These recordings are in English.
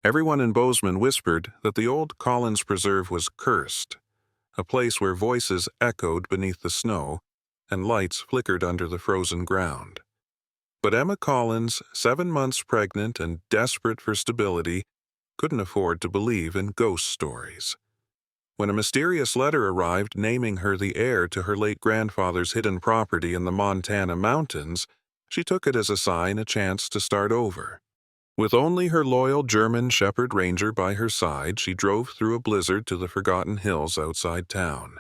Everyone in Bozeman whispered that the old Collins Preserve was cursed, a place where voices echoed beneath the snow and lights flickered under the frozen ground. But Emma Collins, 7 months pregnant and desperate for stability, couldn't afford to believe in ghost stories. When a mysterious letter arrived naming her the heir to her late grandfather's hidden property in the Montana mountains, she took it as a sign, a chance to start over. With only her loyal German Shepherd Ranger by her side, she drove through a blizzard to the forgotten hills outside town.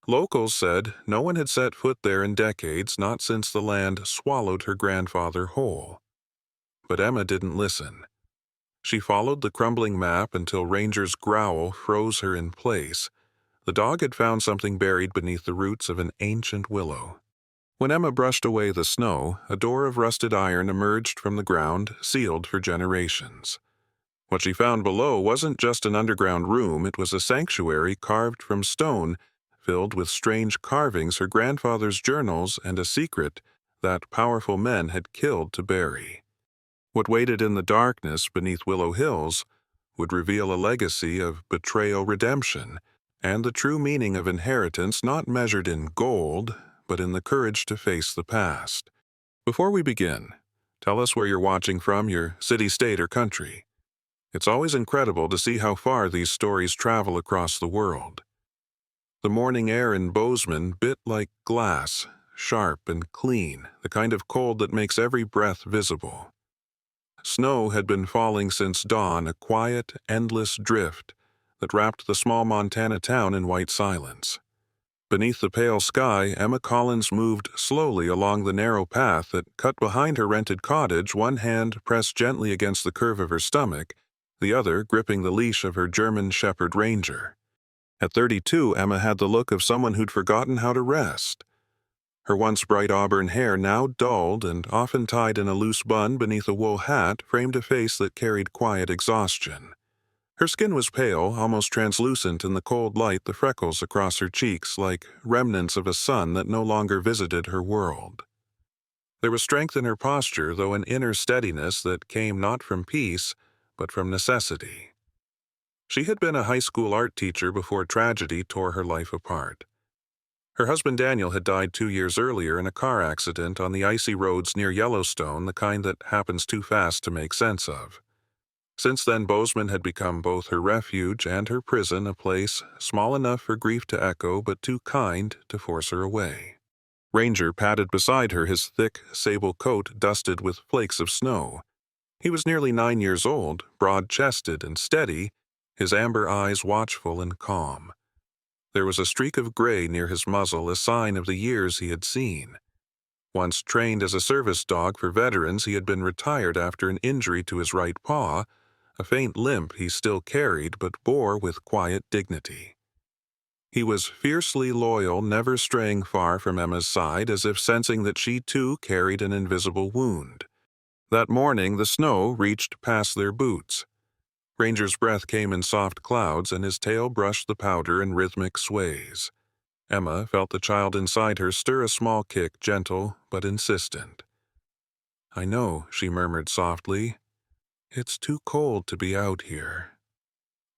Locals said no one had set foot there in decades, not since the land swallowed her grandfather whole. But Emma didn't listen. She followed the crumbling map until Ranger's growl froze her in place. The dog had found something buried beneath the roots of an ancient willow. When Emma brushed away the snow, a door of rusted iron emerged from the ground, sealed for generations. What she found below wasn't just an underground room, it was a sanctuary carved from stone, filled with strange carvings, her grandfather's journals, and a secret that powerful men had killed to bury. What waited in the darkness beneath Willow Hills would reveal a legacy of betrayal, redemption, and the true meaning of inheritance not measured in gold, but in the courage to face the past. Before we begin, tell us where you're watching from, your city, state, or country. It's always incredible to see how far these stories travel across the world. The morning air in Bozeman bit like glass, sharp and clean, the kind of cold that makes every breath visible. Snow had been falling since dawn, a quiet, endless drift that wrapped the small Montana town in white silence. Beneath the pale sky, Emma Collins moved slowly along the narrow path that cut behind her rented cottage, one hand pressed gently against the curve of her stomach, the other gripping the leash of her German Shepherd Ranger. At 32, Emma had the look of someone who'd forgotten how to rest. Her once bright auburn hair, now dulled and often tied in a loose bun beneath a wool hat, framed a face that carried quiet exhaustion. Her skin was pale, almost translucent in the cold light, the freckles across her cheeks like remnants of a sun that no longer visited her world. There was strength in her posture, though an inner steadiness that came not from peace, but from necessity. She had been a high school art teacher before tragedy tore her life apart. Her husband Daniel had died 2 years earlier in a car accident on the icy roads near Yellowstone, the kind that happens too fast to make sense of. Since then, Bozeman had become both her refuge and her prison, a place small enough for grief to echo but too kind to force her away. Ranger padded beside her, his thick sable coat dusted with flakes of snow. He was nearly 9 years old, broad-chested and steady, his amber eyes watchful and calm. There was a streak of gray near his muzzle, a sign of the years he had seen. Once trained as a service dog for veterans, he had been retired after an injury to his right paw, a faint limp he still carried but bore with quiet dignity. He was fiercely loyal, never straying far from Emma's side, as if sensing that she too carried an invisible wound. That morning the snow reached past their boots. Ranger's breath came in soft clouds, and his tail brushed the powder in rhythmic sways. Emma felt the child inside her stir a small kick, gentle but insistent. "I know," she murmured softly. "It's too cold to be out here."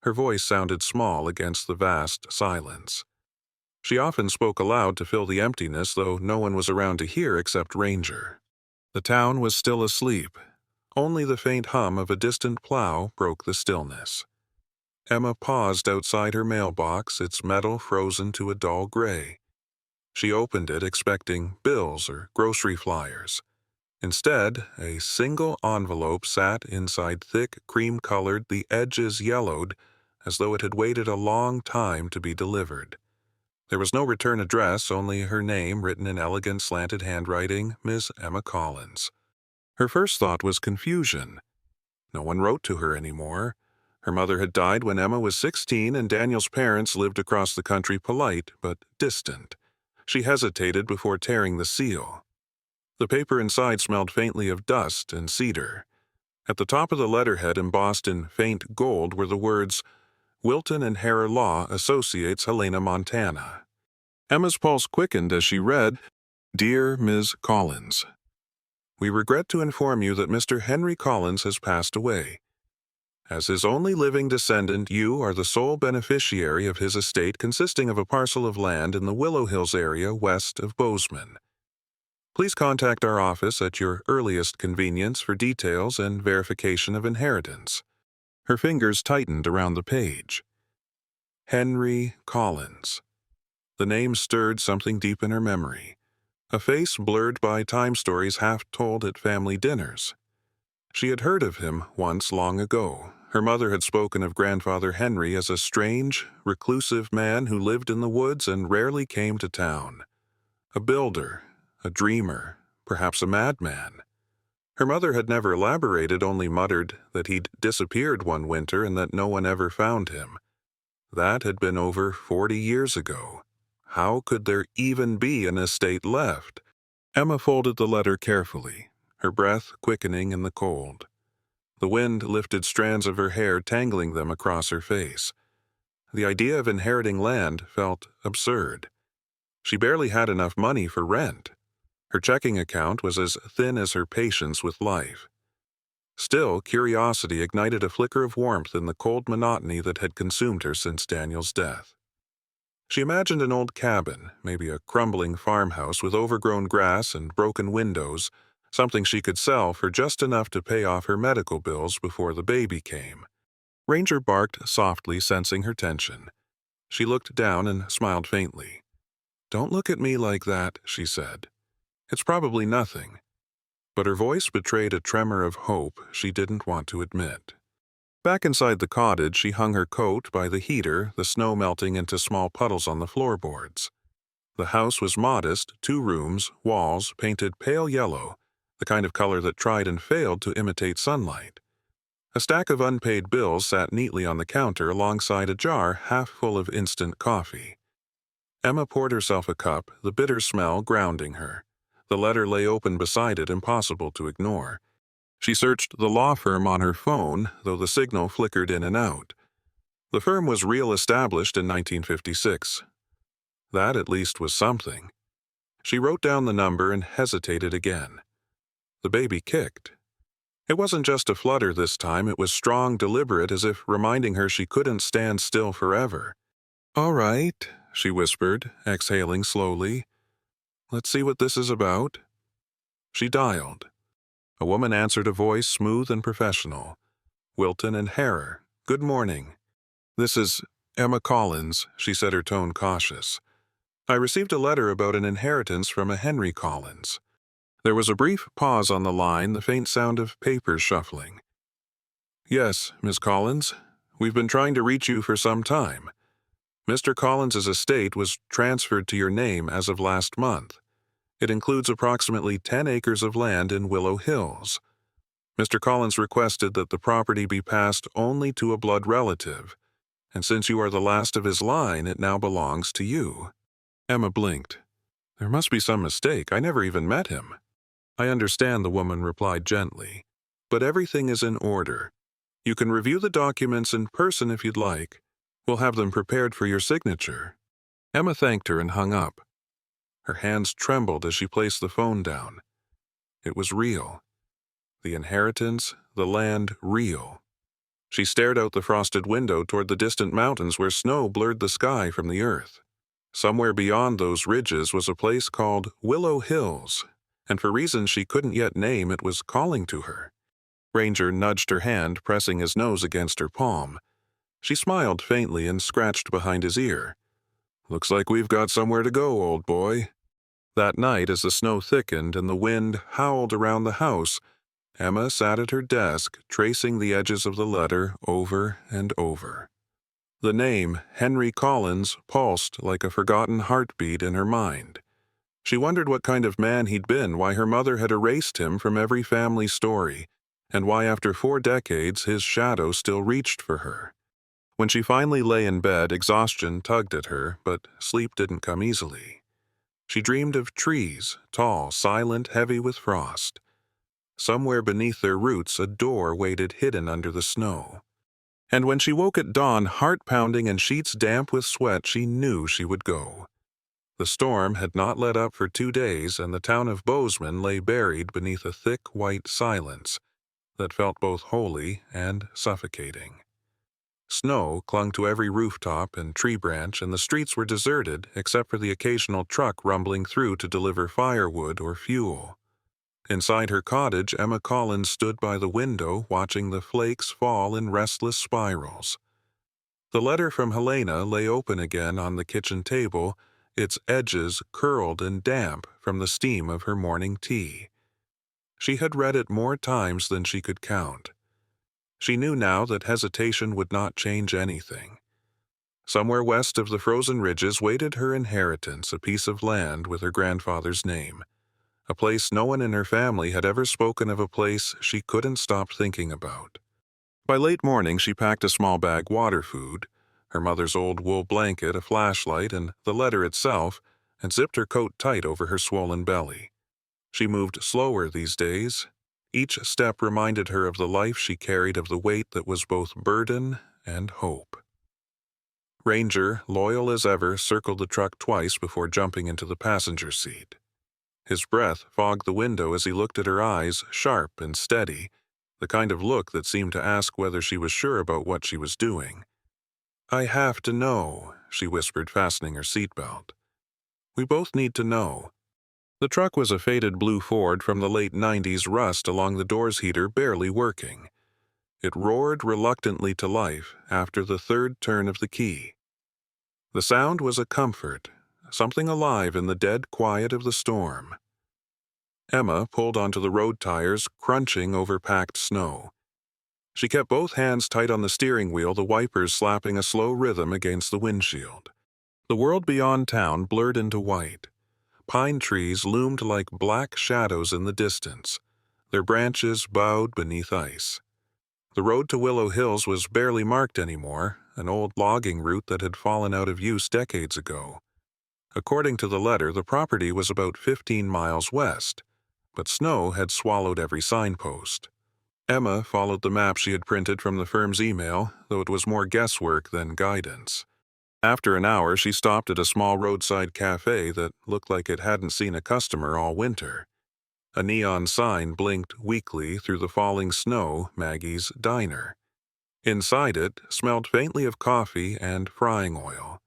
Her voice sounded small against the vast silence. She often spoke aloud to fill the emptiness, though no one was around to hear except Ranger. The town was still asleep. Only the faint hum of a distant plow broke the stillness. Emma paused outside her mailbox, its metal frozen to a dull gray. She opened it, expecting bills or grocery flyers. Instead, a single envelope sat inside thick, cream-colored, the edges yellowed, as though it had waited a long time to be delivered. There was no return address, only her name written in elegant slanted handwriting, Miss Emma Collins. Her first thought was confusion. No one wrote to her anymore. Her mother had died when Emma was 16, and Daniel's parents lived across the country, polite but distant. She hesitated before tearing the seal. The paper inside smelled faintly of dust and cedar. At the top of the letterhead, embossed in faint gold, were the words, "Wilton and Harrer Law Associates, Helena, Montana." Emma's pulse quickened as she read, "Dear Ms. Collins, we regret to inform you that Mr. Henry Collins has passed away. As his only living descendant, you are the sole beneficiary of his estate consisting of a parcel of land in the Willow Hills area west of Bozeman. Please contact our office at your earliest convenience for details and verification of inheritance. Her fingers tightened around the page. Henry Collins. The name stirred something deep in her memory, a face blurred by time stories half told at family dinners. She had heard of him once long ago. Her mother had spoken of Grandfather Henry as a strange, reclusive man who lived in the woods and rarely came to town. A builder, a dreamer, perhaps a madman. Her mother had never elaborated, only muttered that he'd disappeared one winter and that no one ever found him. That had been over 40 years ago. How could there even be an estate left? Emma folded the letter carefully, her breath quickening in the cold. The wind lifted strands of her hair, tangling them across her face. The idea of inheriting land felt absurd. She barely had enough money for rent. Her checking account was as thin as her patience with life. Still, curiosity ignited a flicker of warmth in the cold monotony that had consumed her since Daniel's death. She imagined an old cabin, maybe a crumbling farmhouse with overgrown grass and broken windows, something she could sell for just enough to pay off her medical bills before the baby came. Ranger barked softly, sensing her tension. She looked down and smiled faintly. "Don't look at me like that," she said. "It's probably nothing." But her voice betrayed a tremor of hope she didn't want to admit. Back inside the cottage, she hung her coat by the heater, the snow melting into small puddles on the floorboards. The house was modest, 2 rooms, walls painted pale yellow, the kind of color that tried and failed to imitate sunlight. A stack of unpaid bills sat neatly on the counter alongside a jar half full of instant coffee. Emma poured herself a cup, the bitter smell grounding her. The letter lay open beside it, impossible to ignore. She searched the law firm on her phone, though the signal flickered in and out. The firm was real established in 1956. That at least was something. She wrote down the number and hesitated again. The baby kicked. It wasn't just a flutter this time, it was strong, deliberate, as if reminding her she couldn't stand still forever. "All right," she whispered, exhaling slowly. "Let's see what this is about." She dialed. A woman answered, a voice smooth and professional. "Wilton and Harrer. Good morning. This is Emma Collins," she said, her tone cautious. "I received a letter about an inheritance from a Henry Collins." There was a brief pause on the line, the faint sound of papers shuffling. "Yes, Miss Collins. We've been trying to reach you for some time. Mr. Collins's estate was transferred to your name as of last month. It includes approximately 10 acres of land in Willow Hills. Mr. Collins requested that the property be passed only to a blood relative, and since you are the last of his line, it now belongs to you." Emma blinked. "There must be some mistake. I never even met him." "I understand," the woman replied gently, "but everything is in order. You can review the documents in person if you'd like. We'll have them prepared for your signature." Emma thanked her and hung up. Her hands trembled as she placed the phone down. It was real. The inheritance, the land, real. She stared out the frosted window toward the distant mountains where snow blurred the sky from the earth. Somewhere beyond those ridges was a place called Willow Hills, and for reasons she couldn't yet name, it was calling to her. Ranger nudged her hand, pressing his nose against her palm. She smiled faintly and scratched behind his ear. "Looks like we've got somewhere to go, old boy." That night, as the snow thickened and the wind howled around the house, Emma sat at her desk, tracing the edges of the letter over and over. The name, Henry Collins, pulsed like a forgotten heartbeat in her mind. She wondered what kind of man he'd been, why her mother had erased him from every family story, and why after 4 decades his shadow still reached for her. When she finally lay in bed, exhaustion tugged at her, but sleep didn't come easily. She dreamed of trees, tall, silent, heavy with frost. Somewhere beneath their roots, a door waited hidden under the snow. And when she woke at dawn, heart pounding and sheets damp with sweat, she knew she would go. The storm had not let up for 2 days, and the town of Bozeman lay buried beneath a thick white silence. that felt both holy and suffocating. Snow clung to every rooftop and tree branch, and the streets were deserted except for the occasional truck rumbling through to deliver firewood or fuel. Inside her cottage, Emma Collins stood by the window watching the flakes fall in restless spirals. The letter from Helena lay open again on the kitchen table, its edges curled and damp from the steam of her morning tea. She had read it more times than she could count. She knew now that hesitation would not change anything. Somewhere west of the frozen ridges waited her inheritance, a piece of land with her grandfather's name. A place no one in her family had ever spoken of, a place she couldn't stop thinking about. By late morning, she packed a small bag water food, her mother's old wool blanket, a flashlight, and the letter itself, and zipped her coat tight over her swollen belly. She moved slower these days. Each step reminded her of the life she carried, of the weight that was both burden and hope. Ranger, loyal as ever, circled the truck twice before jumping into the passenger seat. His breath fogged the window as he looked at her eyes, sharp and steady, the kind of look that seemed to ask whether she was sure about what she was doing. "I have to know," she whispered, fastening her seatbelt. "We both need to know." The truck was a faded blue Ford from the late 90s, rust along the door's heater barely working. It roared reluctantly to life after the third turn of the key. The sound was a comfort, something alive in the dead quiet of the storm. Emma pulled onto the road tires, crunching over packed snow. She kept both hands tight on the steering wheel, the wipers slapping a slow rhythm against the windshield. The world beyond town blurred into white. Pine trees loomed like black shadows in the distance, their branches bowed beneath ice. The road to Willow Hills was barely marked anymore, an old logging route that had fallen out of use decades ago. According to the letter, the property was about 15 miles west, but snow had swallowed every signpost. Emma followed the map she had printed from the firm's email, though it was more guesswork than guidance. After an hour, she stopped at a small roadside cafe that looked like it hadn't seen a customer all winter. A neon sign blinked weakly through the falling snow, Maggie's Diner. Inside it smelled faintly of coffee and frying oil.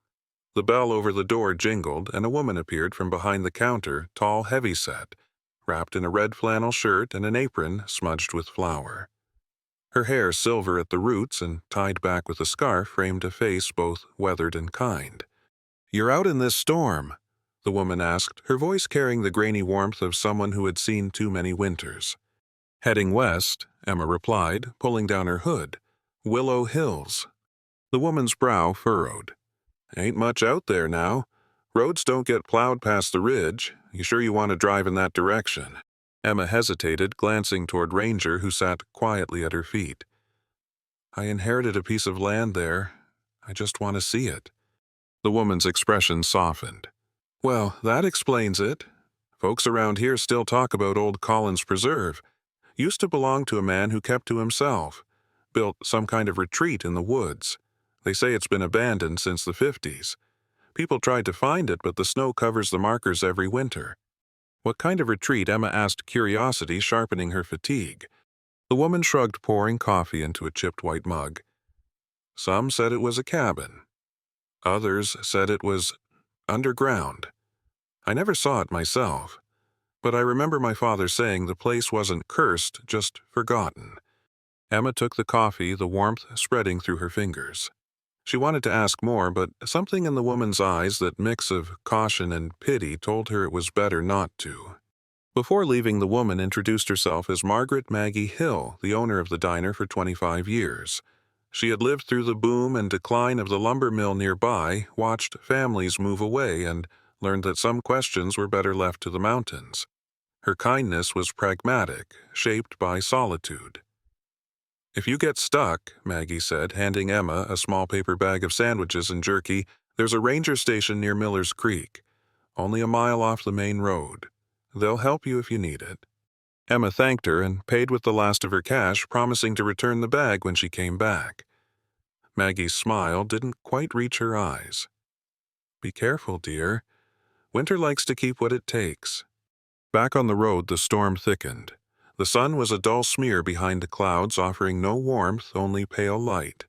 The bell over the door jingled, and a woman appeared from behind the counter, tall, heavy-set, wrapped in a red flannel shirt and an apron smudged with flour. Her hair, silver at the roots and tied back with a scarf, framed a face both weathered and kind. "You're out in this storm?" the woman asked, her voice carrying the grainy warmth of someone who had seen too many winters. "Heading west," Emma replied, pulling down her hood. "Willow Hills." The woman's brow furrowed. "Ain't much out there now. Roads don't get plowed past the ridge. You sure you want to drive in that direction?" Emma hesitated, glancing toward Ranger, who sat quietly at her feet. "I inherited a piece of land there. I just want to see it." The woman's expression softened. "Well, that explains it. Folks around here still talk about old Collins Preserve. Used to belong to a man who kept to himself. Built some kind of retreat in the woods. They say it's been abandoned since the 50s. People tried to find it, but the snow covers the markers every winter." "What kind of retreat?" Emma asked, curiosity sharpening her fatigue. The woman shrugged, pouring coffee into a chipped white mug. "Some said it was a cabin. Others said it was underground. I never saw it myself, but I remember my father saying the place wasn't cursed, just forgotten." Emma took the coffee, the warmth spreading through her fingers. She wanted to ask more, but something in the woman's eyes, that mix of caution and pity, told her it was better not to. Before leaving, the woman introduced herself as Margaret Maggie Hill, the owner of the diner for 25 years. She had lived through the boom and decline of the lumber mill nearby, watched families move away, and learned that some questions were better left to the mountains. Her kindness was pragmatic, shaped by solitude. "If you get stuck," Maggie said, handing Emma a small paper bag of sandwiches and jerky, "there's a ranger station near Miller's Creek, only a mile off the main road. They'll help you if you need it." Emma thanked her and paid with the last of her cash, promising to return the bag when she came back. Maggie's smile didn't quite reach her eyes. "Be careful, dear. Winter likes to keep what it takes." Back on the road, the storm thickened. The sun was a dull smear behind the clouds, offering no warmth, only pale light.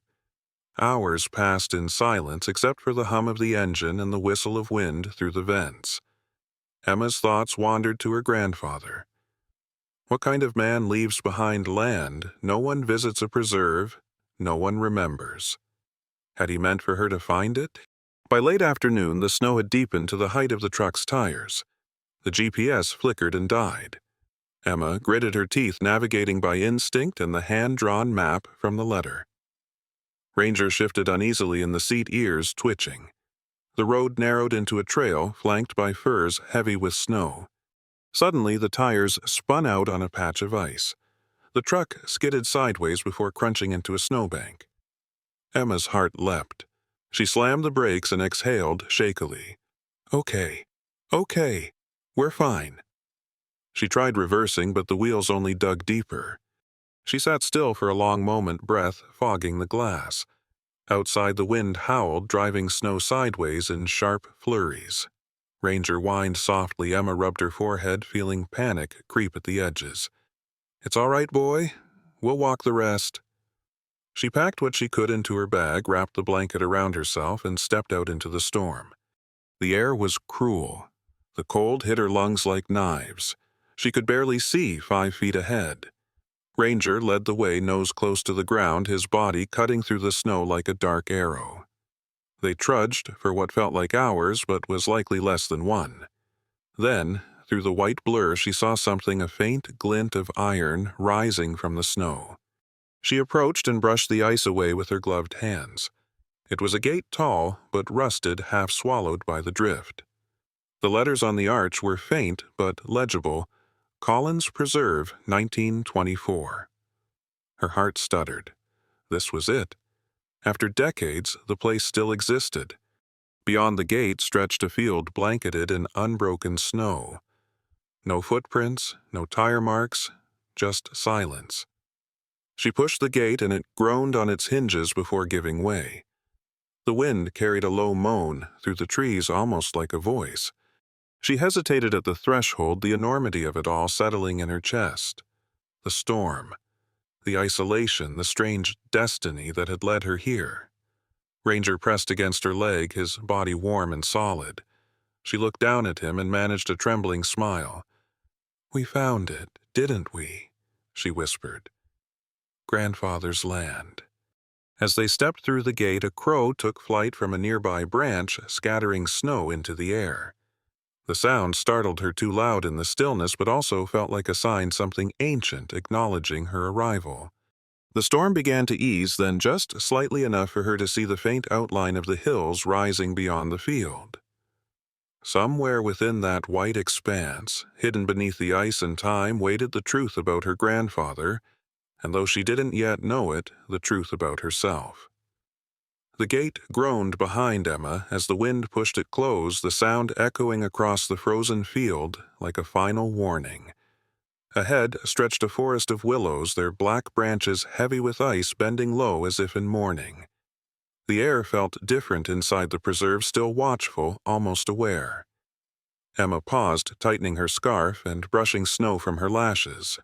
Hours passed in silence except for the hum of the engine and the whistle of wind through the vents. Emma's thoughts wandered to her grandfather. What kind of man leaves behind land no one visits a preserve, no one remembers? Had he meant for her to find it? By late afternoon, the snow had deepened to the height of the truck's tires. The GPS flickered and died. Emma gritted her teeth, navigating by instinct and the hand-drawn map from the letter. Ranger shifted uneasily in the seat, ears twitching. The road narrowed into a trail flanked by firs heavy with snow. Suddenly, the tires spun out on a patch of ice. The truck skidded sideways before crunching into a snowbank. Emma's heart leapt. She slammed the brakes and exhaled shakily. Okay, we're fine. She tried reversing, but the wheels only dug deeper. She sat still for a long moment, breath fogging the glass. Outside, the wind howled, driving snow sideways in sharp flurries. Ranger whined softly. Emma rubbed her forehead, feeling panic creep at the edges. It's all right, boy. We'll walk the rest. She packed what she could into her bag, wrapped the blanket around herself, and stepped out into the storm. The air was cruel. The cold hit her lungs like knives. She could barely see 5 feet ahead. Ranger led the way, nose close to the ground, his body cutting through the snow like a dark arrow. They trudged for what felt like hours, but was likely less than one. Then, through the white blur, she saw something, a faint glint of iron, rising from the snow. She approached and brushed the ice away with her gloved hands. It was a gate tall, but rusted, half swallowed by the drift. The letters on the arch were faint but legible. Collins Preserve, 1924. Her heart stuttered. This was it. After decades, the place still existed. Beyond the gate stretched a field blanketed in unbroken snow. No footprints, no tire marks, just silence. She pushed the gate and it groaned on its hinges before giving way. The wind carried a low moan through the trees, almost like a voice. She hesitated at the threshold, the enormity of it all settling in her chest. The storm, the isolation, the strange destiny that had led her here. Ranger pressed against her leg, his body warm and solid. She looked down at him and managed a trembling smile. "We found it, didn't we?" she whispered. "Grandfather's land." As they stepped through the gate, a crow took flight from a nearby branch, scattering snow into the air. The sound startled her, too loud in the stillness, but also felt like a sign, something ancient acknowledging her arrival. The storm began to ease, then just slightly enough for her to see the faint outline of the hills rising beyond the field. Somewhere within that white expanse, hidden beneath the ice and time, waited the truth about her grandfather, and though she didn't yet know it, the truth about herself. The gate groaned behind Emma as the wind pushed it close, the sound echoing across the frozen field like a final warning. Ahead stretched a forest of willows, their black branches heavy with ice, bending low as if in mourning. The air felt different inside the preserve, still watchful, almost aware. Emma paused, tightening her scarf and brushing snow from her lashes.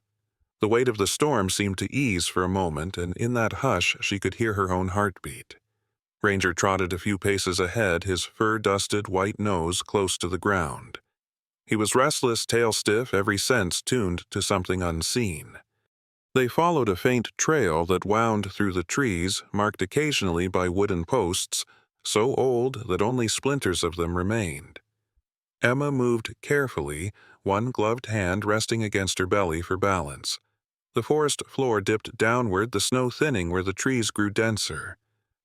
The weight of the storm seemed to ease for a moment, and in that hush she could hear her own heartbeat. Ranger trotted a few paces ahead, his fur-dusted white nose close to the ground. He was restless, tail stiff, every sense tuned to something unseen. They followed a faint trail that wound through the trees, marked occasionally by wooden posts, so old that only splinters of them remained. Emma moved carefully, one gloved hand resting against her belly for balance. The forest floor dipped downward, the snow thinning where the trees grew denser.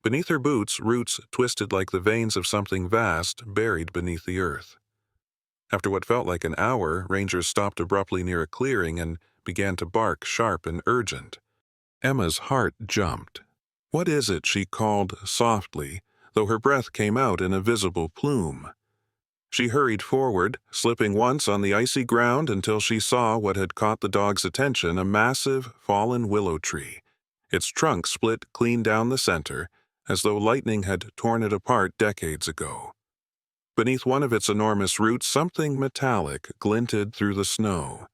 Beneath her boots, roots twisted like the veins of something vast buried beneath the earth. After what felt like an hour, Ranger stopped abruptly near a clearing and began to bark, sharp and urgent. Emma's heart jumped. "What is it?" she called softly, though her breath came out in a visible plume. She hurried forward, slipping once on the icy ground until she saw what had caught the dog's attention, a massive, fallen willow tree. Its trunk split clean down the center, as though lightning had torn it apart decades ago. Beneath one of its enormous roots, something metallic glinted through the snow.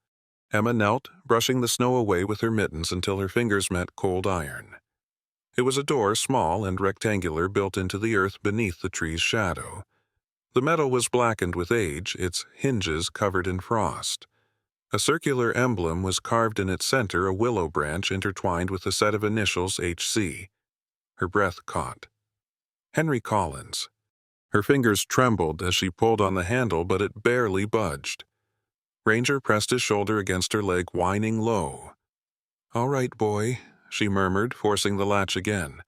Emma knelt, brushing the snow away with her mittens until her fingers met cold iron. It was a door, small and rectangular, built into the earth beneath the tree's shadow. The metal was blackened with age, its hinges covered in frost. A circular emblem was carved in its center, a willow branch intertwined with a set of initials HC. Her breath caught. Henry Collins. Her fingers trembled as she pulled on the handle, but it barely budged. Ranger pressed his shoulder against her leg, whining low. "All right, boy," she murmured, forcing the latch again.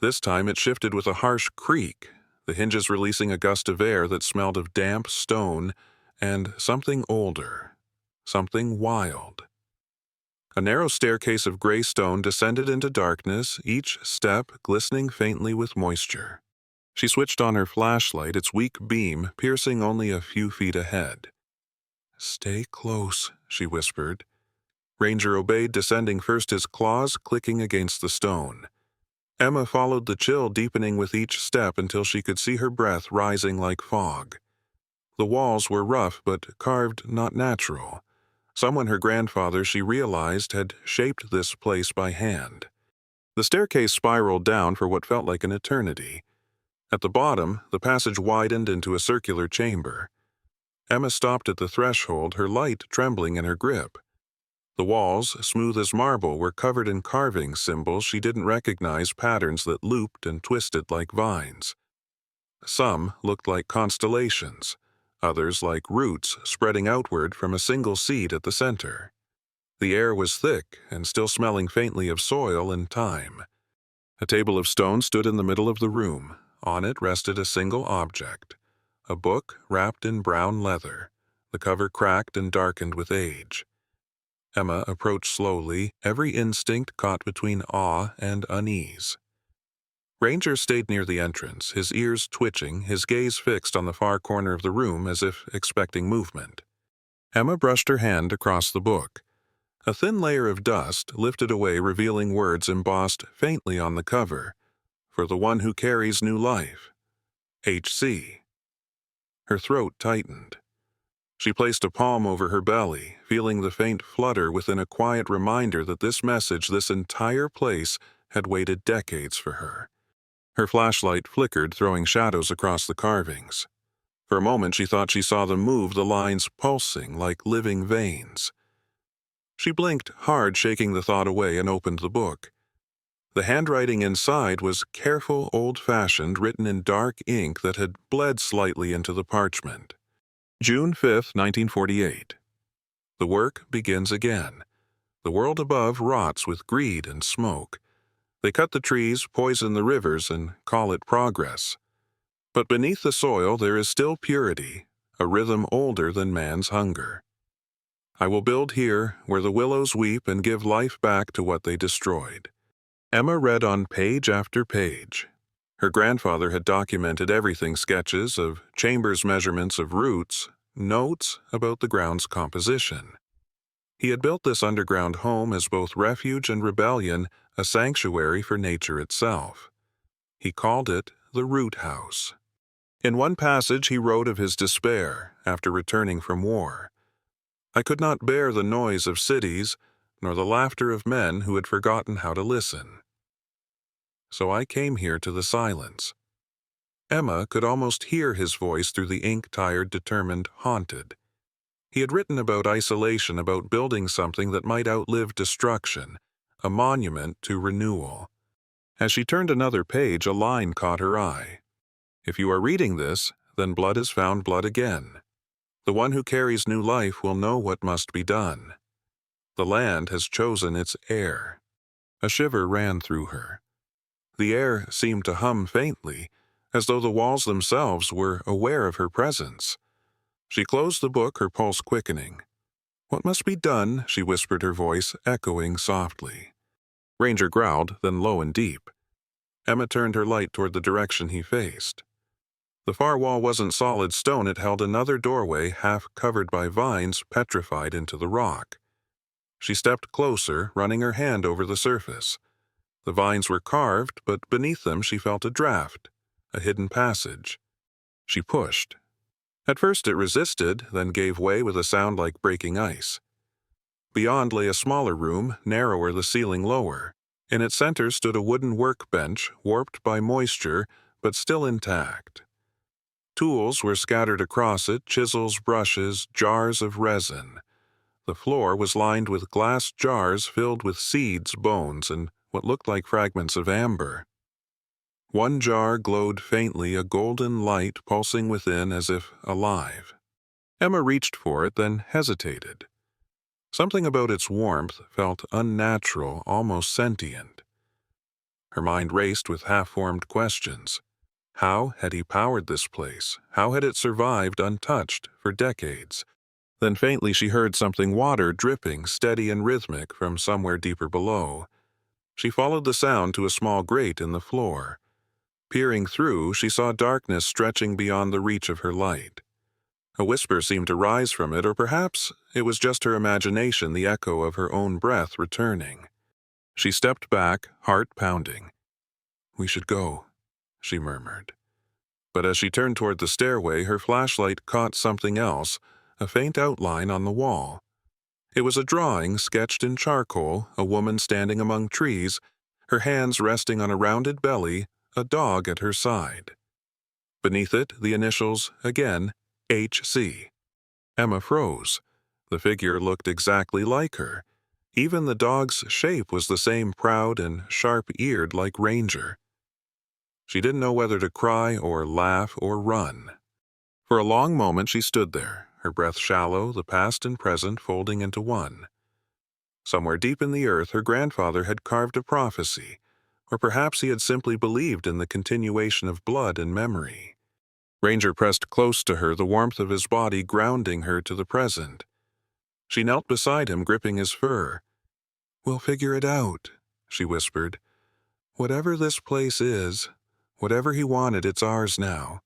This time it shifted with a harsh creak, the hinges releasing a gust of air that smelled of damp stone and something older, something wild. A narrow staircase of gray stone descended into darkness, each step glistening faintly with moisture. She switched on her flashlight, its weak beam piercing only a few feet ahead. "Stay close," she whispered. Ranger obeyed, descending first, his claws clicking against the stone. Emma followed the chill deepening with each step until she could see her breath rising like fog. The walls were rough but carved not natural. Someone, her grandfather, she realized, had shaped this place by hand. The staircase spiraled down for what felt like an eternity. At the bottom, the passage widened into a circular chamber. Emma stopped at the threshold, her light trembling in her grip. The walls, smooth as marble, were covered in carving symbols she didn't recognize, patterns that looped and twisted like vines. Some looked like constellations, others like roots spreading outward from a single seed at the center. The air was thick and still smelling faintly of soil and time. A table of stone stood in the middle of the room. On it rested a single object, a book wrapped in brown leather, the cover cracked and darkened with age. Emma approached slowly, every instinct caught between awe and unease. Ranger stayed near the entrance, his ears twitching, his gaze fixed on the far corner of the room as if expecting movement. Emma brushed her hand across the book. A thin layer of dust lifted away, revealing words embossed faintly on the cover. "For the one who carries new life. HC." Her throat tightened. She placed a palm over her belly, feeling the faint flutter within, a quiet reminder that this message, this entire place, had waited decades for her. Her flashlight flickered, throwing shadows across the carvings. For a moment she thought she saw them move, the lines pulsing like living veins. She blinked hard, shaking the thought away, and opened the book. The handwriting inside was careful, old-fashioned, written in dark ink that had bled slightly into the parchment. June 5, 1948. The work begins again. The world above rots with greed and smoke. They cut the trees, poison the rivers, and call it progress. But beneath the soil there is still purity, a rhythm older than man's hunger. "I will build here, where the willows weep, and give life back to what they destroyed." Emma read on page after page. Her grandfather had documented everything: sketches of chambers, measurements of roots, notes about the ground's composition. He had built this underground home as both refuge and rebellion, a sanctuary for nature itself. He called it the Root House. In one passage he wrote of his despair after returning from war. "I could not bear the noise of cities, nor the laughter of men who had forgotten how to listen. So I came here to the silence." Emma could almost hear his voice through the ink-tired, determined, haunted. He had written about isolation, about building something that might outlive destruction, a monument to renewal. As she turned another page, a line caught her eye. "If you are reading this, then blood has found blood again. The one who carries new life will know what must be done. The land has chosen its heir." A shiver ran through her. The air seemed to hum faintly, as though the walls themselves were aware of her presence. She closed the book, her pulse quickening. "What must be done?" she whispered, her voice echoing softly. Ranger growled, then low and deep. Emma turned her light toward the direction he faced. The far wall wasn't solid stone, it held another doorway, half covered by vines petrified into the rock. She stepped closer, running her hand over the surface. The vines were carved, but beneath them she felt a draft, a hidden passage. She pushed. At first it resisted, then gave way with a sound like breaking ice. Beyond lay a smaller room, narrower, the ceiling lower. In its center stood a wooden workbench, warped by moisture, but still intact. Tools were scattered across it, chisels, brushes, jars of resin. The floor was lined with glass jars filled with seeds, bones, and what looked like fragments of amber. One jar glowed faintly, a golden light pulsing within as if alive. Emma reached for it, then hesitated. Something about its warmth felt unnatural, almost sentient. Her mind raced with half-formed questions. How had he powered this place? How had it survived untouched for decades? Then faintly she heard something water dripping, steady and rhythmic, from somewhere deeper below. She followed the sound to a small grate in the floor. Peering through, she saw darkness stretching beyond the reach of her light. A whisper seemed to rise from it, or perhaps it was just her imagination, the echo of her own breath returning. She stepped back, heart pounding. "We should go," she murmured. But as she turned toward the stairway, her flashlight caught something else, a faint outline on the wall. It was a drawing sketched in charcoal, a woman standing among trees, her hands resting on a rounded belly, a dog at her side. Beneath it, the initials, again, H.C. Emma froze. The figure looked exactly like her. Even the dog's shape was the same, proud and sharp-eared like Ranger. She didn't know whether to cry or laugh or run. For a long moment she stood there, her breath shallow, the past and present folding into one. Somewhere deep in the earth her grandfather had carved a prophecy, or perhaps he had simply believed in the continuation of blood and memory. Ranger pressed close to her, the warmth of his body grounding her to the present. She knelt beside him, gripping his fur. "We'll figure it out," she whispered. "Whatever this place is, whatever he wanted, it's ours now."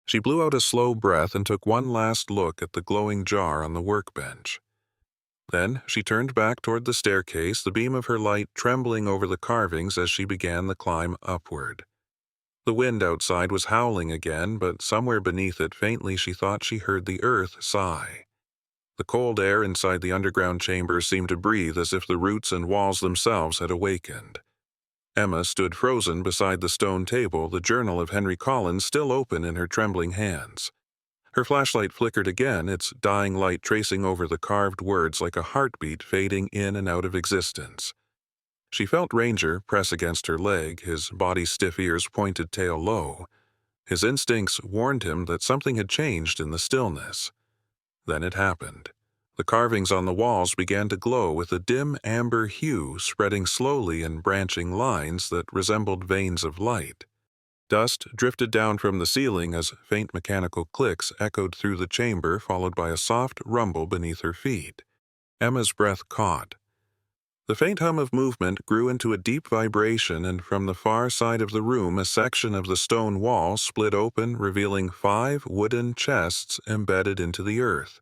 She blew out a slow breath and took one last look at the glowing jar on the workbench. Then she turned back toward the staircase, the beam of her light trembling over the carvings as she began the climb upward. The wind outside was howling again, but somewhere beneath it, faintly, she thought she heard the earth sigh. The cold air inside the underground chamber seemed to breathe as if the roots and walls themselves had awakened. Emma stood frozen beside the stone table, the journal of Henry Collins still open in her trembling hands. Her flashlight flickered again, its dying light tracing over the carved words like a heartbeat fading in and out of existence. She felt Ranger press against her leg, his body's stiff ears pointed, tail low. His instincts warned him that something had changed in the stillness. Then it happened. The carvings on the walls began to glow with a dim amber hue, spreading slowly in branching lines that resembled veins of light. Dust drifted down from the ceiling as faint mechanical clicks echoed through the chamber, followed by a soft rumble beneath her feet. Emma's breath caught. The faint hum of movement grew into a deep vibration, and from the far side of the room a section of the stone wall split open, revealing 5 wooden chests embedded into the earth.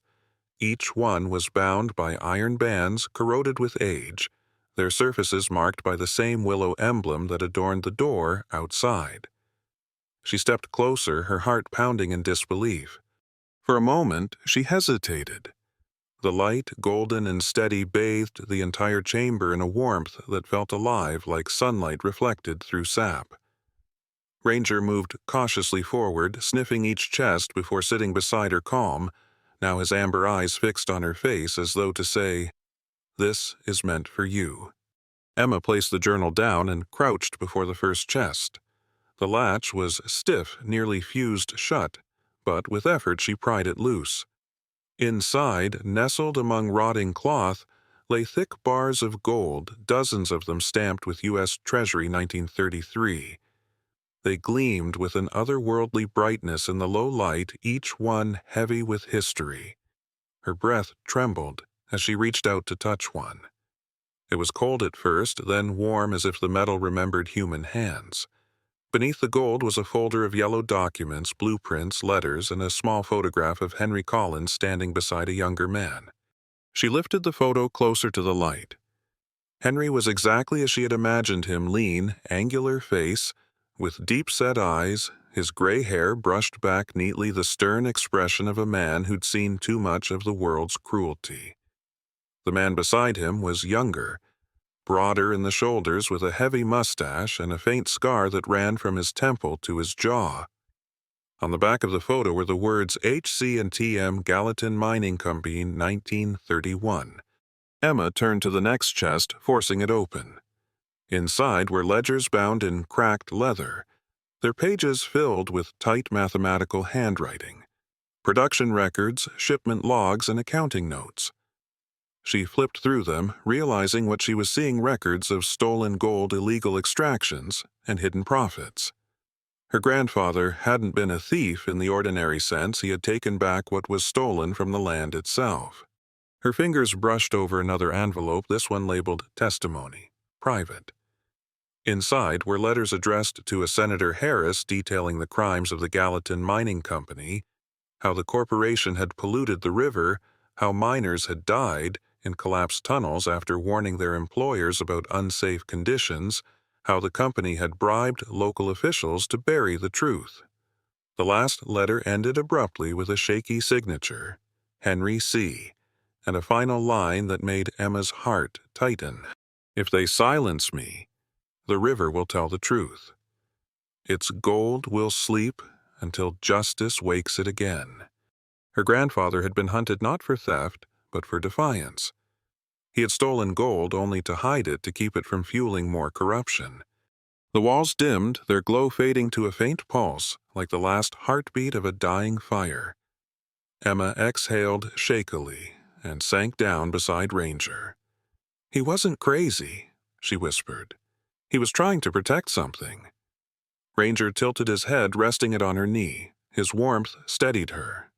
Each one was bound by iron bands corroded with age, their surfaces marked by the same willow emblem that adorned the door outside. She stepped closer, her heart pounding in disbelief. For a moment she hesitated. The light, golden and steady, bathed the entire chamber in a warmth that felt alive, like sunlight reflected through sap. Ranger moved cautiously forward, sniffing each chest before sitting beside her, calm, now his amber eyes fixed on her face as though to say, "This is meant for you." Emma placed the journal down and crouched before the first chest. The latch was stiff, nearly fused shut, but with effort she pried it loose. Inside, nestled among rotting cloth, lay thick bars of gold, dozens of them stamped with U.S. Treasury 1933. They gleamed with an otherworldly brightness in the low light, each one heavy with history. Her breath trembled as she reached out to touch one. It was cold at first, then warm as if the metal remembered human hands. Beneath the gold was a folder of yellow documents, blueprints, letters, and a small photograph of Henry Collins standing beside a younger man. She lifted the photo closer to the light. Henry was exactly as she had imagined him, lean, angular face, with deep-set eyes, his gray hair brushed back neatly, the stern expression of a man who'd seen too much of the world's cruelty. The man beside him was younger, broader in the shoulders with a heavy mustache and a faint scar that ran from his temple to his jaw. On the back of the photo were the words HC&TM Gallatin Mining Company 1931. Emma turned to the next chest, forcing it open. Inside were ledgers bound in cracked leather, their pages filled with tight mathematical handwriting, production records, shipment logs, and accounting notes. She flipped through them, realizing what she was seeing: records of stolen gold, illegal extractions, and hidden profits. Her grandfather hadn't been a thief in the ordinary sense. He had taken back what was stolen from the land itself. Her fingers brushed over another envelope, this one labeled Testimony, Private. Inside were letters addressed to a Senator Harris detailing the crimes of the Gallatin Mining Company, how the corporation had polluted the river, how miners had died in collapsed tunnels after warning their employers about unsafe conditions, how the company had bribed local officials to bury the truth. The last letter ended abruptly with a shaky signature, Henry C., and a final line that made Emma's heart tighten. If they silence me, the river will tell the truth. Its gold will sleep until justice wakes it again. Her grandfather had been hunted not for theft, but for defiance. He had stolen gold only to hide it, to keep it from fueling more corruption. The walls dimmed, their glow fading to a faint pulse, like the last heartbeat of a dying fire. Emma exhaled shakily and sank down beside Ranger. He wasn't crazy, she whispered. He was trying to protect something. Ranger tilted his head, resting it on her knee. His warmth steadied her.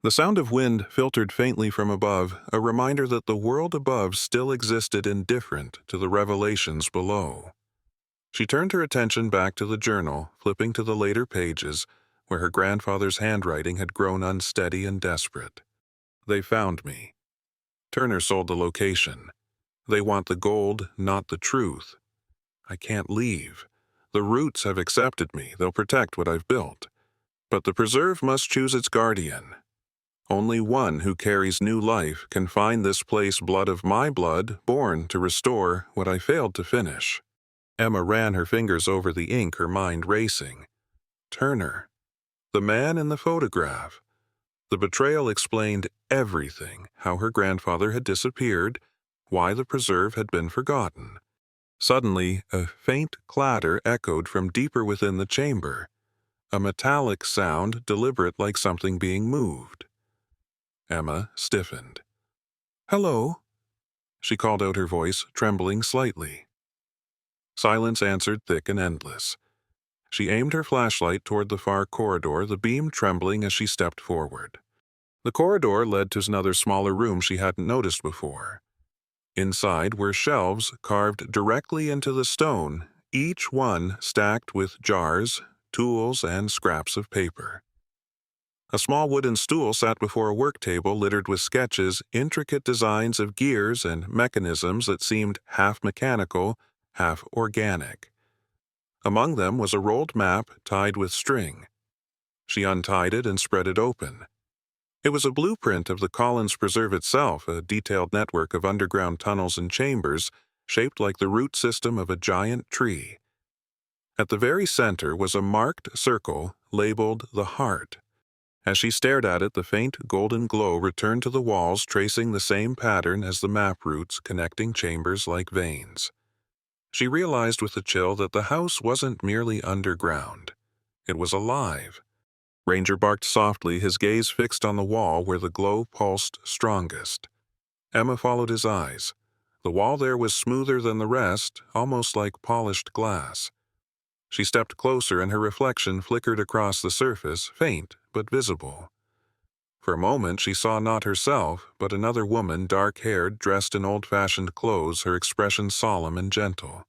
The sound of wind filtered faintly from above, a reminder that the world above still existed, indifferent to the revelations below. She turned her attention back to the journal, flipping to the later pages, where her grandfather's handwriting had grown unsteady and desperate. They found me. Turner sold the location. They want the gold, not the truth. I can't leave. The roots have accepted me. They'll protect what I've built. But the preserve must choose its guardian. Only one who carries new life can find this place, blood of my blood, born to restore what I failed to finish. Emma ran her fingers over the ink, her mind racing. Turner. The man in the photograph. The betrayal explained everything: how her grandfather had disappeared, why the preserve had been forgotten. Suddenly, a faint clatter echoed from deeper within the chamber, a metallic sound, deliberate, like something being moved. Emma stiffened. "Hello," she called out, her voice trembling slightly. Silence answered, thick and endless. She aimed her flashlight toward the far corridor, the beam trembling as she stepped forward. The corridor led to another smaller room she hadn't noticed before. Inside were shelves carved directly into the stone, each one stacked with jars, tools, and scraps of paper. A small wooden stool sat before a work table littered with sketches, intricate designs of gears and mechanisms that seemed half mechanical, half organic. Among them was a rolled map tied with string. She untied it and spread it open. It was a blueprint of the Collins Preserve itself, a detailed network of underground tunnels and chambers shaped like the root system of a giant tree. At the very center was a marked circle labeled the Heart. As she stared at it, the faint golden glow returned to the walls, tracing the same pattern as the map roots, connecting chambers like veins. She realized with a chill that the house wasn't merely underground. It was alive. Ranger barked softly, his gaze fixed on the wall where the glow pulsed strongest. Emma followed his eyes. The wall there was smoother than the rest, almost like polished glass. She stepped closer, and her reflection flickered across the surface, faint but visible. For a moment she saw not herself, but another woman, dark-haired, dressed in old-fashioned clothes, her expression solemn and gentle.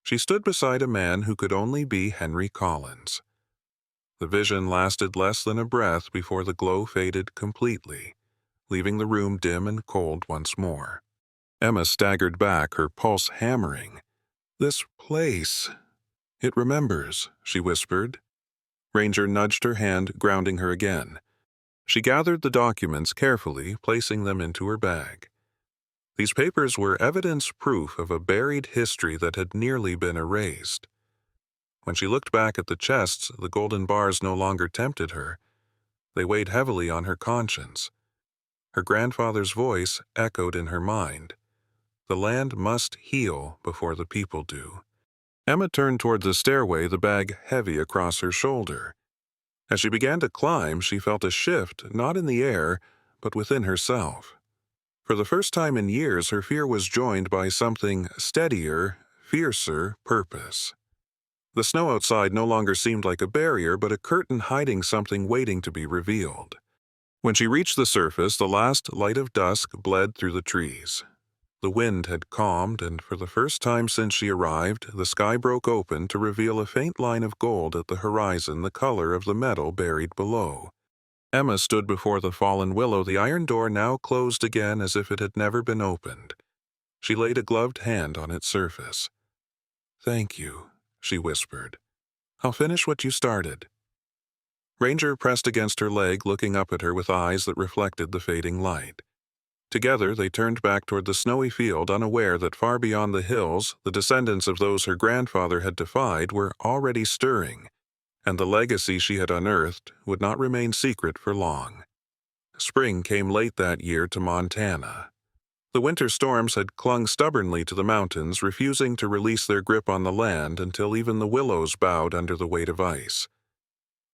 She stood beside a man who could only be Henry Collins. The vision lasted less than a breath before the glow faded completely, leaving the room dim and cold once more. Emma staggered back, her pulse hammering. "This place. It remembers," she whispered. Ranger nudged her hand, grounding her again. She gathered the documents carefully, placing them into her bag. These papers were evidence proof of a buried history that had nearly been erased. When she looked back at the chests, the golden bars no longer tempted her. They weighed heavily on her conscience. Her grandfather's voice echoed in her mind. The land must heal before the people do. Emma turned toward the stairway, the bag heavy across her shoulder. As she began to climb, she felt a shift, not in the air, but within herself. For the first time in years, her fear was joined by something steadier, fiercer purpose. The snow outside no longer seemed like a barrier, but a curtain hiding something waiting to be revealed. When she reached the surface, the last light of dusk bled through the trees. The wind had calmed, and for the first time since she arrived, the sky broke open to reveal a faint line of gold at the horizon, the color of the metal buried below. Emma stood before the fallen willow, the iron door now closed again as if it had never been opened. She laid a gloved hand on its surface. "Thank you," she whispered. "I'll finish what you started." Ranger pressed against her leg, looking up at her with eyes that reflected the fading light. Together they turned back toward the snowy field, unaware that far beyond the hills, the descendants of those her grandfather had defied were already stirring, and the legacy she had unearthed would not remain secret for long. Spring came late that year to Montana. The winter storms had clung stubbornly to the mountains, refusing to release their grip on the land until even the willows bowed under the weight of ice.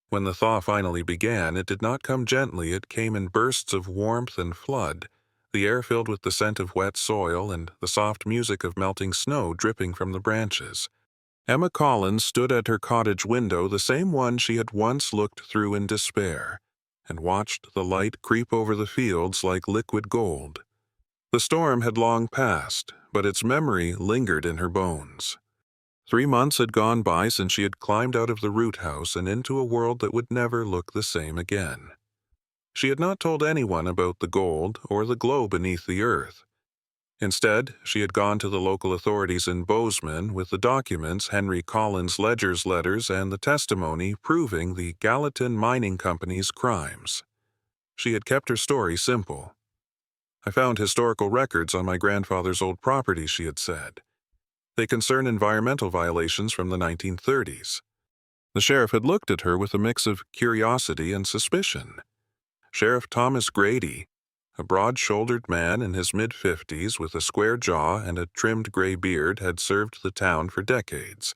When the thaw finally began, it did not come gently, it came in bursts of warmth and flood, the air filled with the scent of wet soil and the soft music of melting snow dripping from the branches. Emma Collins stood at her cottage window, the same one she had once looked through in despair, and watched the light creep over the fields like liquid gold. The storm had long passed, but its memory lingered in her bones. 3 months had gone by since she had climbed out of the root house and into a world that would never look the same again. She had not told anyone about the gold or the glow beneath the earth. Instead, she had gone to the local authorities in Bozeman with the documents, Henry Collins' Ledger's letters, and the testimony proving the Gallatin Mining Company's crimes. She had kept her story simple. "I found historical records on my grandfather's old property," she had said. "They concern environmental violations from the 1930s. The sheriff had looked at her with a mix of curiosity and suspicion. Sheriff Thomas Grady, a broad-shouldered man in his mid-50s with a square jaw and a trimmed gray beard, had served the town for decades.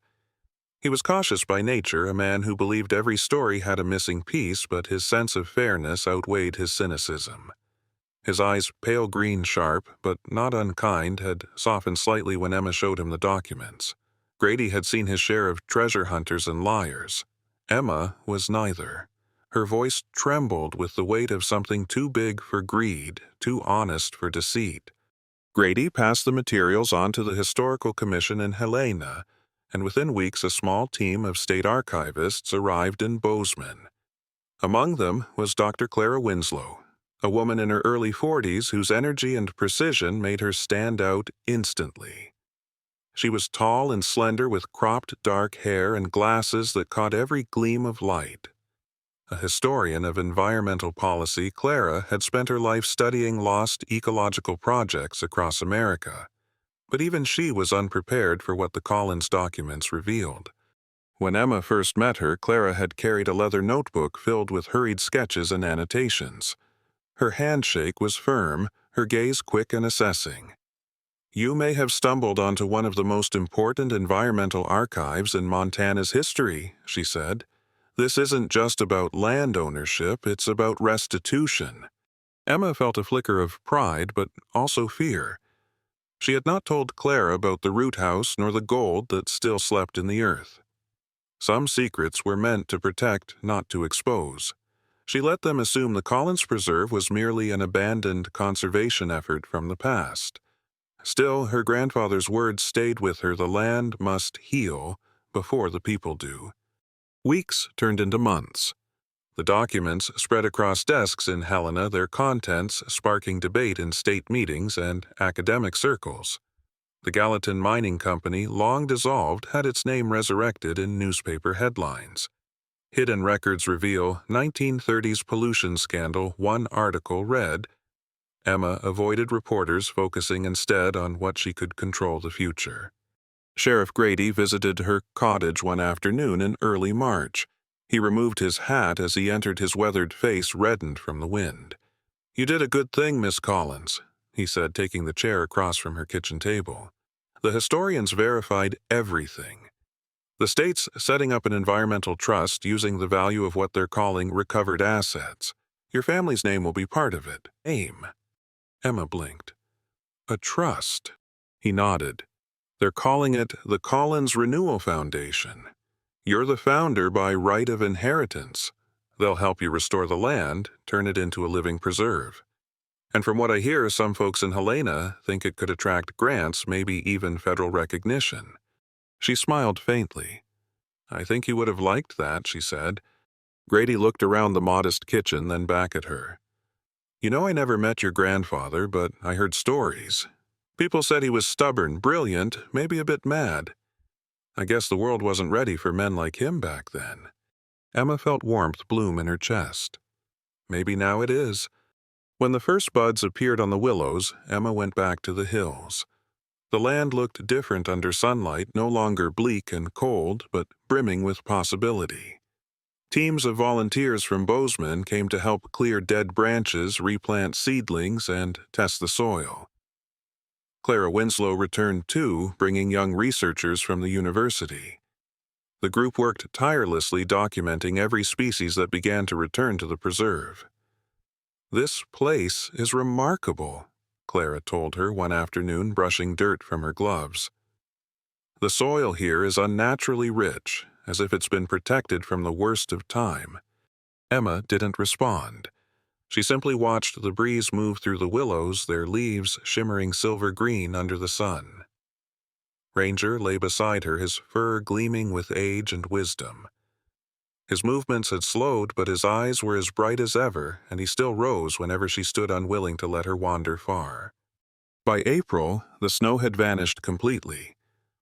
He was cautious by nature, a man who believed every story had a missing piece, but his sense of fairness outweighed his cynicism. His eyes, pale green sharp, but not unkind, had softened slightly when Emma showed him the documents. Grady had seen his share of treasure hunters and liars. Emma was neither. Her voice trembled with the weight of something too big for greed, too honest for deceit. Grady passed the materials on to the Historical Commission in Helena, and within weeks a small team of state archivists arrived in Bozeman. Among them was Dr. Clara Winslow, a woman in her early 40s whose energy and precision made her stand out instantly. She was tall and slender with cropped dark hair and glasses that caught every gleam of light. A historian of environmental policy, Clara had spent her life studying lost ecological projects across America, but even she was unprepared for what the Collins documents revealed. When Emma first met her, Clara had carried a leather notebook filled with hurried sketches and annotations. Her handshake was firm, her gaze quick and assessing. "You may have stumbled onto one of the most important environmental archives in Montana's history," she said. "This isn't just about land ownership, it's about restitution." Emma felt a flicker of pride, but also fear. She had not told Clara about the root house nor the gold that still slept in the earth. Some secrets were meant to protect, not to expose. She let them assume the Collins Preserve was merely an abandoned conservation effort from the past. Still, her grandfather's words stayed with her: the land must heal before the people do. Weeks turned into months. The documents spread across desks in Helena, their contents sparking debate in state meetings and academic circles. The Gallatin Mining Company, long dissolved, had its name resurrected in newspaper headlines. Hidden records reveal 1930s pollution scandal. One article read, Emma avoided reporters, focusing instead on what she could control the future. Sheriff Grady visited her cottage one afternoon in early March. He removed his hat as he entered, his weathered face reddened from the wind. "You did a good thing, Miss Collins," he said, taking the chair across from her kitchen table. "The historians verified everything. The state's setting up an environmental trust using the value of what they're calling recovered assets. Your family's name will be part of it." "AIM?" Emma blinked. "A trust." He nodded. "They're calling it the Collins Renewal Foundation. You're the founder by right of inheritance. They'll help you restore the land, turn it into a living preserve. And from what I hear, some folks in Helena think it could attract grants, maybe even federal recognition." She smiled faintly. "I think you would have liked that," she said. Grady looked around the modest kitchen, then back at her. "You know, I never met your grandfather, but I heard stories. People said he was stubborn, brilliant, maybe a bit mad. I guess the world wasn't ready for men like him back then." Emma felt warmth bloom in her chest. "Maybe now it is." When the first buds appeared on the willows, Emma went back to the hills. The land looked different under sunlight, no longer bleak and cold, but brimming with possibility. Teams of volunteers from Bozeman came to help clear dead branches, replant seedlings, and test the soil. Clara Winslow returned too, bringing young researchers from the university. The group worked tirelessly, documenting every species that began to return to the preserve. "This place is remarkable," Clara told her one afternoon, brushing dirt from her gloves. "The soil here is unnaturally rich, as if it's been protected from the worst of time." Emma didn't respond. She simply watched the breeze move through the willows, their leaves shimmering silver green under the sun. Ranger lay beside her, his fur gleaming with age and wisdom. His movements had slowed, but his eyes were as bright as ever, and he still rose whenever she stood unwilling to let her wander far. By April, the snow had vanished completely.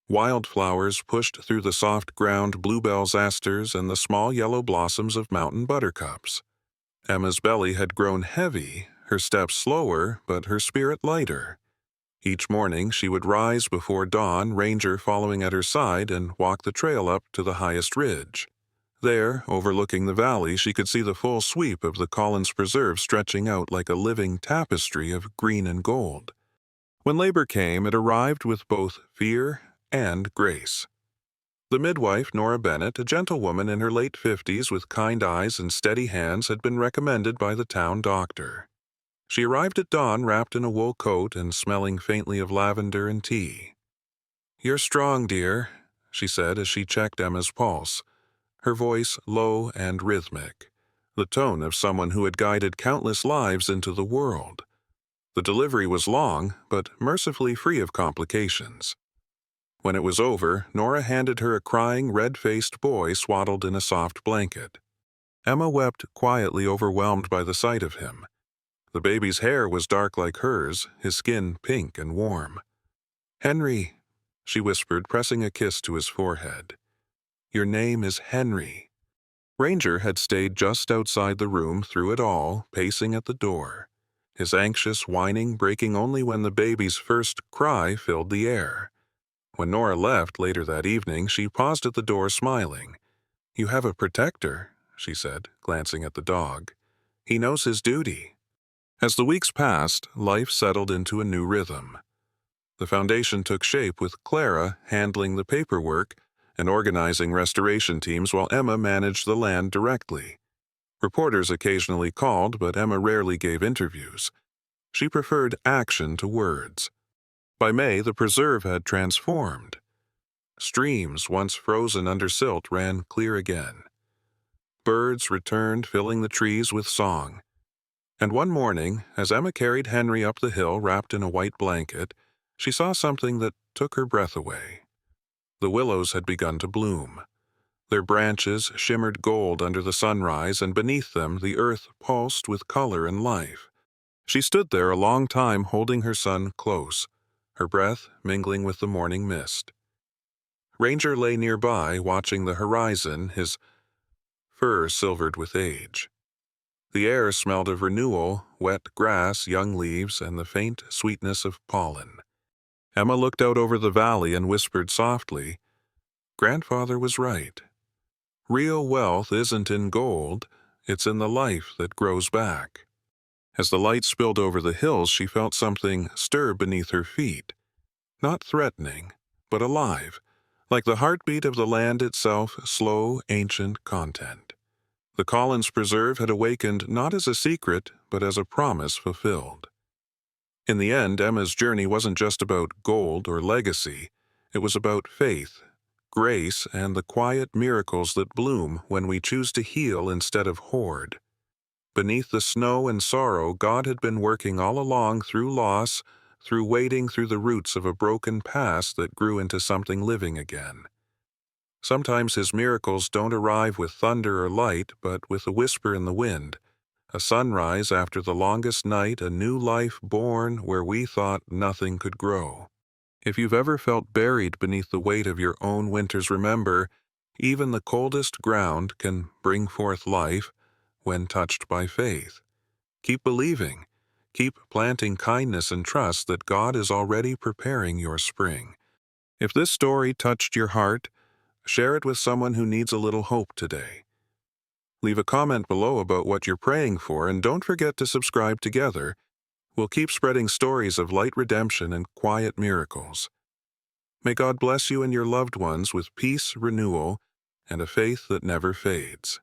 Wildflowers pushed through the soft ground, bluebells, asters, and the small yellow blossoms of mountain buttercups. Emma's belly had grown heavy, her steps slower, but her spirit lighter. Each morning she would rise before dawn, Ranger following at her side, and walk the trail up to the highest ridge. There, overlooking the valley, she could see the full sweep of the Collins Preserve stretching out like a living tapestry of green and gold. When labor came, it arrived with both fear and grace. The midwife, Nora Bennett, a gentle woman in her late 50s with kind eyes and steady hands, had been recommended by the town doctor. She arrived at dawn wrapped in a wool coat and smelling faintly of lavender and tea. "You're strong, dear," she said as she checked Emma's pulse, her voice low and rhythmic, the tone of someone who had guided countless lives into the world. The delivery was long, but mercifully free of complications. When it was over, Nora handed her a crying, red-faced boy swaddled in a soft blanket. Emma wept, quietly overwhelmed by the sight of him. The baby's hair was dark like hers, his skin pink and warm. "Henry," she whispered, pressing a kiss to his forehead. "Your name is Henry." Ranger had stayed just outside the room through it all, pacing at the door, his anxious whining breaking only when the baby's first cry filled the air. When Nora left later that evening, she paused at the door, smiling. "You have a protector," she said, glancing at the dog. "He knows his duty." As the weeks passed, life settled into a new rhythm. The foundation took shape with Clara handling the paperwork and organizing restoration teams while Emma managed the land directly. Reporters occasionally called, but Emma rarely gave interviews. She preferred action to words. By May, the preserve had transformed. Streams, once frozen under silt, ran clear again. Birds returned, filling the trees with song. And one morning, as Emma carried Henry up the hill wrapped in a white blanket, she saw something that took her breath away. The willows had begun to bloom. Their branches shimmered gold under the sunrise, and beneath them the earth pulsed with color and life. She stood there a long time, holding her son close, her breath mingling with the morning mist. Ranger lay nearby, watching the horizon, his fur silvered with age. The air smelled of renewal, wet grass, young leaves, and the faint sweetness of pollen. Emma looked out over the valley and whispered softly, "Grandfather was right. Real wealth isn't in gold, it's in the life that grows back." As the light spilled over the hills, she felt something stir beneath her feet. Not threatening, but alive, like the heartbeat of the land itself, slow, ancient content. The Collins Preserve had awakened not as a secret, but as a promise fulfilled. In the end, Emma's journey wasn't just about gold or legacy. It was about faith, grace, and the quiet miracles that bloom when we choose to heal instead of hoard. Beneath the snow and sorrow, God had been working all along through loss, through wading through the roots of a broken past that grew into something living again. Sometimes his miracles don't arrive with thunder or light, but with a whisper in the wind, a sunrise after the longest night, a new life born where we thought nothing could grow. If you've ever felt buried beneath the weight of your own winters, remember, even the coldest ground can bring forth life when touched by faith. Keep believing. Keep planting kindness and trust that God is already preparing your spring. If this story touched your heart, share it with someone who needs a little hope today. Leave a comment below about what you're praying for, and don't forget to subscribe. Together, we'll keep spreading stories of light redemption and quiet miracles. May God bless you and your loved ones with peace, renewal, and a faith that never fades.